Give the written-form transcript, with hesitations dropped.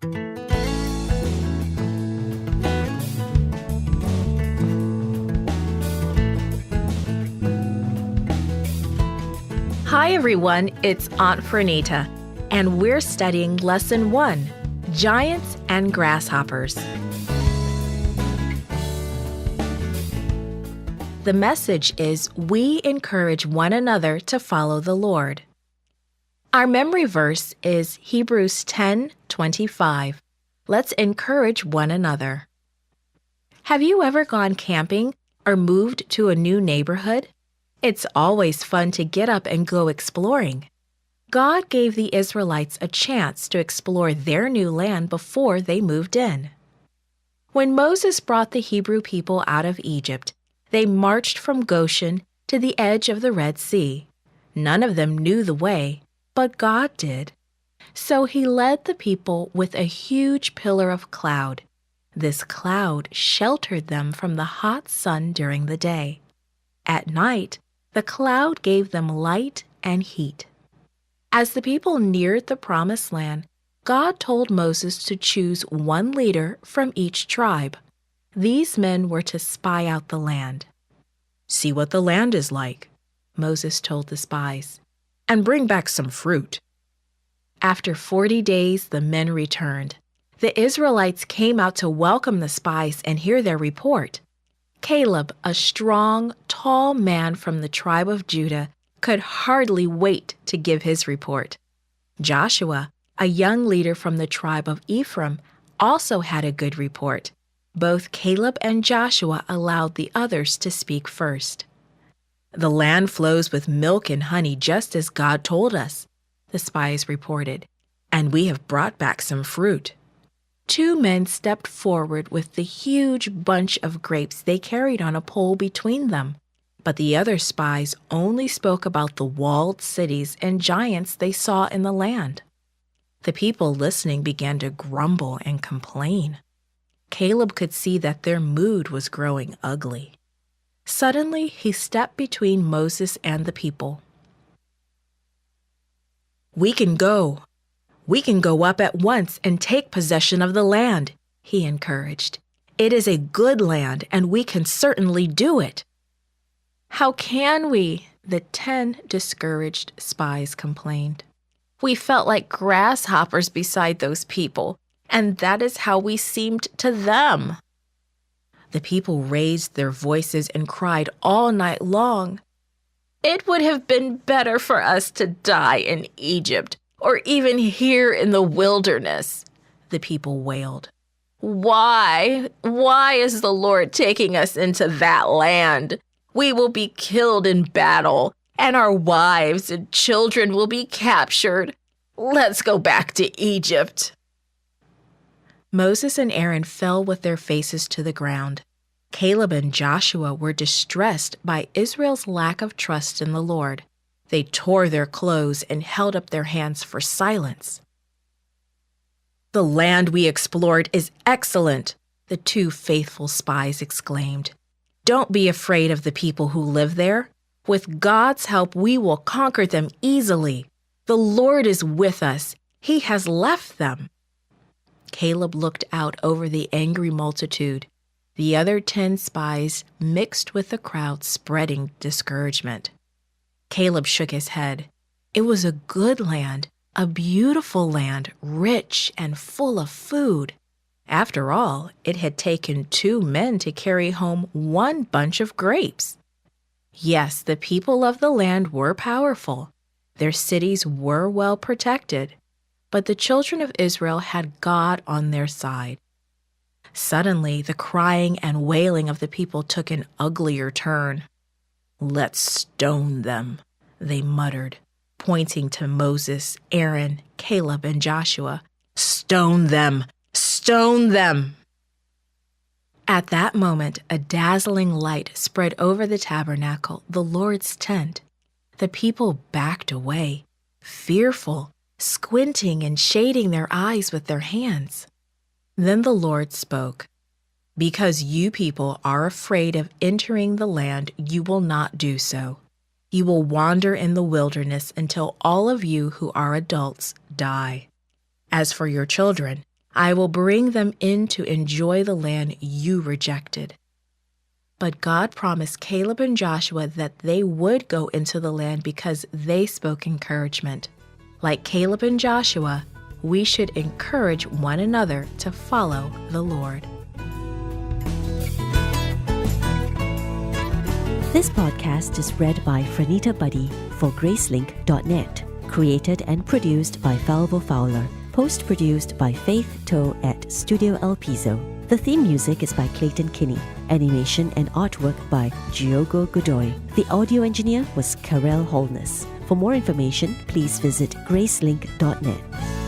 Hi everyone, it's Aunt Fernita, and we're studying Lesson 1, Giants and Grasshoppers. The message is we encourage one another to follow the Lord. Our memory verse is Hebrews 10:25. Let's encourage one another. Have you ever gone camping or moved to a new neighborhood? It's always fun to get up and go exploring. God gave the Israelites a chance to explore their new land before they moved in. When Moses brought the Hebrew people out of Egypt, they marched from Goshen to the edge of the Red Sea. None of them knew the way, but God did. So he led the people with a huge pillar of cloud. This cloud sheltered them from the hot sun during the day. At night, the cloud gave them light and heat. As the people neared the Promised Land, God told Moses to choose one leader from each tribe. These men were to spy out the land. "See what the land is like," Moses told the spies, "and bring back some fruit." After 40 days, the men returned. The Israelites came out to welcome the spies and hear their report. Caleb, a strong, tall man from the tribe of Judah, could hardly wait to give his report. Joshua, a young leader from the tribe of Ephraim, also had a good report. Both Caleb and Joshua allowed the others to speak first. "The land flows with milk and honey just as God told us," the spies reported, "and we have brought back some fruit." Two men stepped forward with the huge bunch of grapes they carried on a pole between them, but the other spies only spoke about the walled cities and giants they saw in the land. The people listening began to grumble and complain. Caleb could see that their mood was growing ugly. Suddenly, he stepped between Moses and the people. "We can go. We can go up at once and take possession of the land," he encouraged. "It is a good land, and we can certainly do it." "How can we?" the 10 discouraged spies complained. "We felt like grasshoppers beside those people, and that is how we seemed to them." The people raised their voices and cried all night long. "It would have been better for us to die in Egypt, or even here in the wilderness," the people wailed. Why is the Lord taking us into that land? We will be killed in battle, and our wives and children will be captured. Let's go back to Egypt." Moses and Aaron fell with their faces to the ground. Caleb and Joshua were distressed by Israel's lack of trust in the Lord. They tore their clothes and held up their hands for silence. "The land we explored is excellent," the 2 faithful spies exclaimed. "Don't be afraid of the people who live there. With God's help, we will conquer them easily. The Lord is with us. He has left them." Caleb looked out over the angry multitude. The other 10 spies mixed with the crowd, spreading discouragement. Caleb shook his head. It was a good land, a beautiful land, rich and full of food. After all, it had taken 2 men to carry home 1 bunch of grapes. Yes, the people of the land were powerful. Their cities were well protected, but the children of Israel had God on their side. Suddenly, the crying and wailing of the people took an uglier turn. "Let's stone them," they muttered, pointing to Moses, Aaron, Caleb, and Joshua. "Stone them! Stone them!" At that moment, a dazzling light spread over the tabernacle, the Lord's tent. The people backed away, fearful, squinting and shading their eyes with their hands. Then the Lord spoke. "Because you people are afraid of entering the land, you will not do so. You will wander in the wilderness until all of you who are adults die. As for your children, I will bring them in to enjoy the land you rejected." But God promised Caleb and Joshua that they would go into the land because they spoke encouragement. Like Caleb and Joshua, we should encourage one another to follow the Lord. This podcast is read by Franita Buddy for Gracelink.net. Created and produced by Falvo Fowler. Post-produced by Faith Toe at Studio El Piso. The theme music is by Clayton Kinney. Animation and artwork by Giogo Godoy. The audio engineer was Karel Holness. For more information, please visit Gracelink.net.